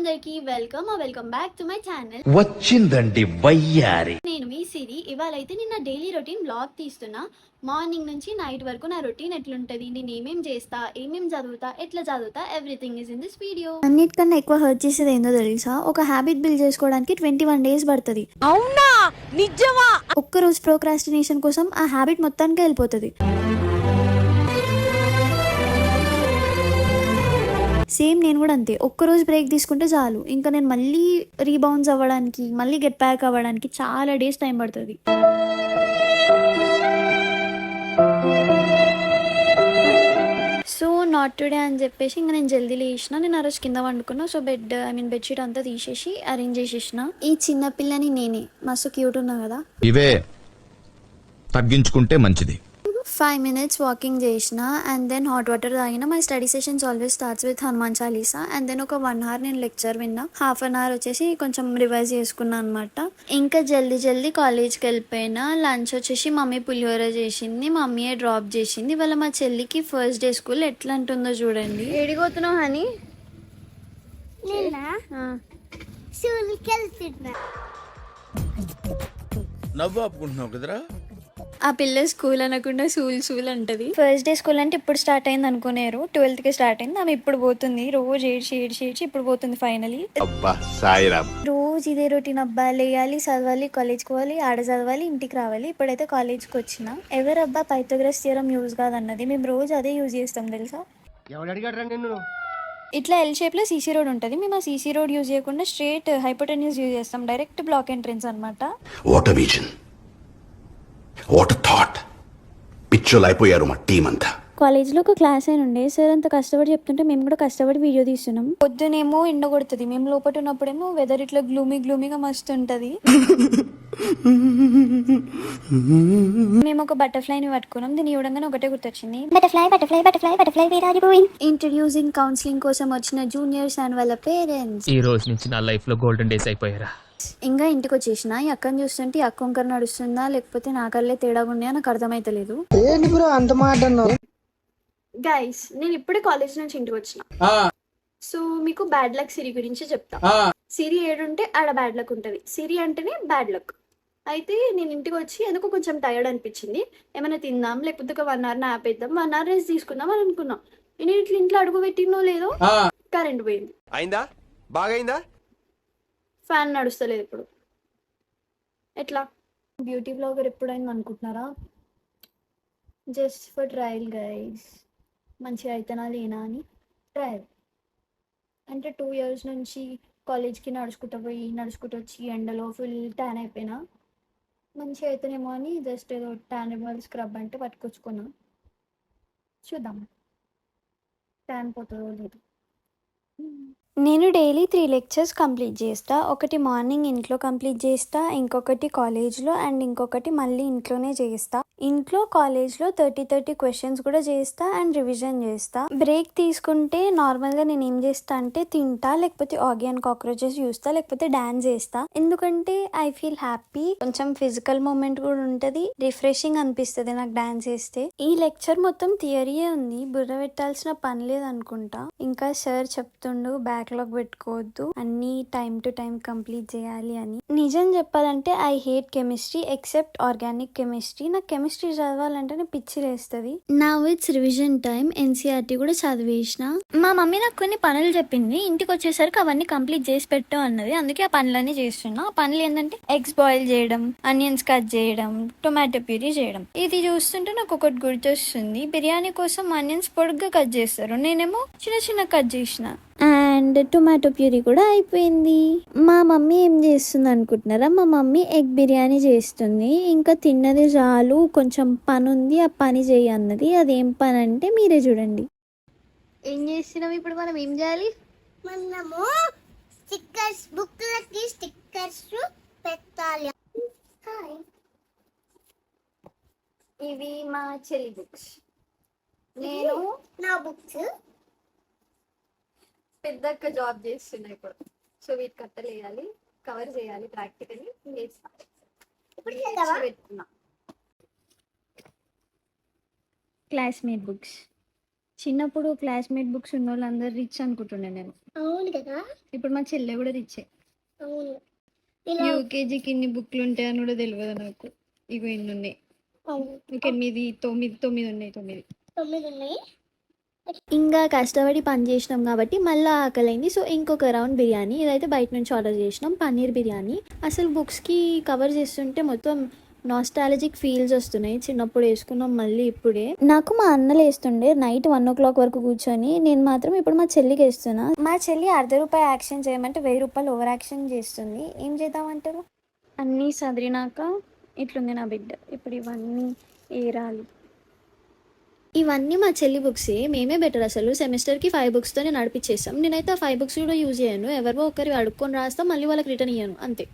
అందరికీ welcome back to my channel. వచ్చిందండి వయ్యారి. నేను మీ సిరి. ఇవాళైతే నిన్న డైలీ రొటీన్ బ్లాగ్ తీస్తున్నా. మార్నింగ్ నుంచి నైట్ వరకు నా రొటీన్ ఎట్లుంటది, నేను ఏమేం చేస్తా, ఏమేం చదువుతా, ఎట్లా చదువుతా, everything is in this video. అన్నిటికన్నా ఎక్కువ హర్ట్ చేసేది ఏందో తెలుసా? ఒక హ్యాబిట్ బిల్డ్ చేసుకోవడానికి 21 days పడుతుంది. అవునా? నిజమా? ఒక్కరోజు ప్రోక్రాస్టినేషన్ కోసం ఆ హ్యాబిట్ మొత్తానికి వెళ్ళిపోతుంది. సేమ్ నేను కూడా అంతే. ఒక్కరోజు బ్రేక్ తీసుకుంటే చాలు, ఇంకా నేను మళ్ళీ రీబౌన్స్ అవ్వడానికి, మళ్ళీ గెట్ బ్యాక్ అవ్వడానికి చాలా డేస్ టైం పడుతుంది. సో నాట్ టుడే అని చెప్పేసి ఇంకా నేను జల్దీ లేచిన. నేను ఆ రోజు కింద వండుకున్నా. సో బెడ్షీట్ అంతా తీసేసి అరేంజ్ చేసేసిన. ఈ చిన్న పిల్లని నేనే. మస్తు క్యూట్ ఉన్నా కదా. ఇవే తగ్గించుకుంటే మంచిది. 5 minutes వాకింగ్ చేసిన అండ్ దెన్ హాట్ వాటర్ తాగిన. My study sessions always starts with Hanuman Chalisa. And then ఒక 1 hour నేను లెక్చర్ విన్నా. హాఫ్ అన్ అవర్ వచ్చేసి కొంచెం రివైజ్ చేసుకున్నా అనమాట. ఇంకా జల్దీ కాలేజ్కి వెళ్ళిపోయినా. లంచ్ వచ్చేసి మమ్మీ పులిహోర చేసింది, మమ్మీయే డ్రాప్ చేసింది. ఇవాళ మా చెల్లికి ఫస్ట్ డే స్కూల్ ఎట్లా అంటుందో చూడండి. ఏడిపోతున్నావు హనీ? నవ్వు ఆపుకుంటున్నావు కదరా. ఆ పిల్ల స్కూల్ అనకుండా సూల్ అంటది. ఫస్ట్ డే స్కూల్ అంటే ఇప్పుడు స్టార్ట్ అయింది అనుకునేరు. 12th కి స్టార్ట్ అయింది. ఆమె ఇప్పుడు పోతుంది. రోజు ఏడ్చి ఇప్పుడు పోతుంది ఫైనలీ. అబ్బా సాయిరామ్. రోజు ఇదే రొటీన్. అబ్బా లేయాలి, చదవాలి, కాలేజ్కి పోవాలి, ఆడ చదవాలి, ఇంటికి రావాలి. ఇప్పుడైతే కాలేజ్కి వచ్చిన. ఎవరబ్బా పైథాగరస్ థియరం యూజ్ కాదన్నది? మేము రోజు అదే యూజ్ చేస్తాం తెలుసా. ఇట్లా ఎల్ షేప్ లో సీసీ రోడ్ ఉంటుంది. మేము ఆ సీసీ రోడ్ యూజ్ చేయకుండా స్ట్రేట్ హైపోటెన్యూస్ యూజ్ చేస్తాం. డైరెక్ట్ బ్లాక్ ఎంట్రెన్స్ అనమాట. What vision, what thought. పిచ్చోలు అయిపోయారు మా టీం అంతా. కాలేజ్లో ఒక క్లాస్ అయిన ఉండే. సార్ అంత కష్టపడి చెప్తుంటే మేము కూడా కష్టపడి వీడియో తీస్తున్నాం. పొద్దునేమో ఎండ కొడుతుంది, మేము లోపల ఉన్నప్పుడేమో వెదర్ ఇట్లా గ్లూమీగా మస్తు ఉంటుంది. మేము ఒక బటర్ఫ్లైని పట్టుకున్నాం. దీన్ని చూడంగానే ఒకటే గుర్తొచ్చింది, బటర్ఫ్లై. ఇంట్రడ్యూసింగ్ కౌన్సిలింగ్ కోసం వచ్చిన జూనియర్స్ అండ్ వాళ్ళ పేరెంట్స్. ఈ రోజు నుంచి నా లైఫ్ లో గోల్డెన్ డేస్ అయిపోయారా. ఇంకా ఇంటికి వచ్చేసిన. ఈ అక్కని చూస్తుంటే ఈ అక్క వంకర నడుస్తుందా లేకపోతే నాకల్లే తేడాగా ఉన్నాయా నాకు అర్థమైతలేదు. గైస్, నేను ఇప్పుడే కాలేజ్ నుంచి ఇంటికి వచ్చిన. సో మీకు బ్యాడ్ లక్ సిరి గురించి చెప్తా. సిరి ఏడుంటే ఆడ బ్యాడ్ లక్ ఉంటది. సిరి అంటేనే బ్యాడ్ లక్. అయితే నేను ఇంటికి వచ్చి ఎందుకు కొంచెం టైర్డ్ అనిపించింది. ఏమైనా తిందాం లేకపోతే ఒక 1 hour నాప్ వేద్దాం, 1 hour రెస్ట్ తీసుకుందాం అని అనుకున్నాం. నేను ఇట్లా ఇంట్లో అడుగు పెట్టినో లేదో కరెంట్ పోయింది. అయిందా? బాగైందా? ఫ్యాన్ నడుస్తలేదు ఇప్పుడు. ఎట్లా? బ్యూటీ బ్లాగర్ ఎప్పుడైనా అనుకుంటున్నారా? Just for trial guys. మంచిగా అయితేనా లేనా అని ట్రయల్. అంటే 2 years నుంచి కాలేజ్కి నడుచుకుంటూ వచ్చి ఎండలో ఫుల్ ట్యాన్ అయిపోయినా. మంచిగా అయితేనేమో అని జస్ట్ ఏదో ట్యాన్ రిమూవల్ స్క్రబ్ అంటే పట్టుకొచ్చుకున్నా. చూద్దాం ట్యాన్ పోతుందో లేదు. నేను డైలీ 3 lectures కంప్లీట్ చేస్తా. ఒకటి మార్నింగ్ ఇంట్లో కంప్లీట్ చేస్తా, ఇంకొకటి కాలేజ్లో, అండ్ ఇంకొకటి మళ్ళీ ఇంట్లోనే చేస్తా. ఇంట్లో కాలేజ్లో 30 questions కూడా చేస్తా అండ్ రివిజన్ చేస్తా. బ్రేక్ తీసుకుంటే నార్మల్గా నేను ఏం చేస్తా అంటే తింటా, లేకపోతే ఆగి అండ్ కాక్రోచెస్ చూస్తా, లేకపోతే డాన్స్ చేస్తా. ఎందుకంటే ఐ ఫీల్ హ్యాపీ. కొంచెం ఫిజికల్ మూమెంట్ కూడా ఉంటుంది, రిఫ్రెషింగ్ అనిపిస్తుంది నాకు డాన్స్ చేస్తే. ఈ లెక్చర్ మొత్తం థియరీయే ఉంది, బుర్ర పెట్టాల్సిన పని లేదనుకుంటా. ఇంకా సార్ చెప్తుండు బ్యాక్లాగ్ పెట్టుకోవద్దు, అన్ని టైం టు టైం కంప్లీట్ చేయాలి అని. నిజం చెప్పాలంటే I hate chemistry except organic chemistry. నాకు కెమిస్ట్రీ చదవాలంటే పిచ్చి లేస్తుంది. నా ఇట్స్ రివిజన్ టైం. ఎన్సీఆర్టీ కూడా చదివేసిన. మా మమ్మీ నాకు కొన్ని పనులు చెప్పింది. ఇంటికి వచ్చేసరికి అవన్నీ కంప్లీట్ చేసి పెట్టు అన్నది. అందుకే ఆ పనులన్నీ చేస్తున్నా. ఆ పనులు ఏంటంటే ఎగ్స్ బాయిల్ చేయడం, ఆనియన్స్ కట్ చేయడం, టొమాటో ప్యూరీ చేయడం. ఇది చూస్తుంటే నాకు ఒకటి గుర్తొస్తుంది. బిర్యానీ కోసం ఆనియన్స్ పొడుగ్గా కట్ చేస్తారు, నేనేమో చిన్న కట్ చేసిన. అండ్ టొమాటో ప్యూరీ కూడా అయిపోయింది. మా మమ్మీ ఏం చేస్తుంది అనుకుంటున్నారా? మా మమ్మీ ఎగ్ బిర్యానీ చేస్తుంది. ఇంకా తిన్నది చాలు, కొంచెం పని ఉంది, ఆ పని చేయి అన్నది. అదేం పని అంటే మీరే చూడండి. ఏం చేస్తున్నాం ఇప్పుడు? మనం ఏం చేయాలి? మనము స్టిక్కర్స్, బుక్లకి స్టిక్కర్స్ పెట్టాలి. ఇవి మా చెల్లి బుక్స్. నేను నా బుక్స్. పెద్దక్క జాబ్ చేస్తున్నా ఇప్పుడు. సో వీటి కట్టలు వేయాలి, కవర్ చేయాలి, ప్రాక్టికల్లీ పెట్టుకున్నా. Classmate books. చిన్నప్పుడు క్లాస్మేట్ బుక్స్ ఉన్న వాళ్ళందరూ రిచ్ అనుకుంటుండే నేను. అవును కదా. ఇప్పుడు మా చెల్లె కూడా రిచ్చే. అవును. ఇలా యూకేజీకి ఇన్ని బుక్లు ఉంటాయని కూడా తెలియదు నాకు. ఇగో ఇన్ని ఉన్నాయి. అవును. ఒక 8, 9 ఉన్నాయి. 9. 9 ఉన్నాయి. ఇంకా కష్టపడి పని చేసినాం కాబట్టి మళ్ళీ ఆకలైంది. సో ఇంకొక రౌండ్ బిర్యానీ, ఇదైతే బయట నుంచి ఆర్డర్ చేసినాం, పన్నీర్ బిర్యానీ. అసలు బుక్స్కి కవర్ చేస్తుంటే మొత్తం నాస్టాలజిక్ ఫీల్స్ వస్తున్నాయి. చిన్నప్పుడు వేసుకున్నాం మళ్ళీ ఇప్పుడే. నాకు మా అన్నలు వేస్తుండే నైట్ 1 o'clock వరకు కూర్చొని, నేను మాత్రం ఇప్పుడు మా చెల్లికి వేస్తున్నా. మా చెల్లి ₹1/2 యాక్షన్ చేయమంటే ₹1000 ఓవర్ యాక్షన్ చేస్తుంది. ఏం చేద్దామంటారు? అన్నీ సదిరినాక ఇట్లుంది నా బిడ్డ. ఇప్పుడు ఇవన్నీ ఏరాలి. ఇవన్నీ మా చెల్లి బుక్సే. మేమే బెటర్ అసలు. సెమిస్టర్కి 5 బుక్స్తోనే నడిపించేస్తాం. నేనైతే ఆ 5 బుక్స్ కూడా యూజ్ చేయను. ఎవరో ఒకరి అడుక్కొని రాస్తాం, మళ్ళీ వాళ్ళకి రిటర్న్ ఇయ్యను, అంతే.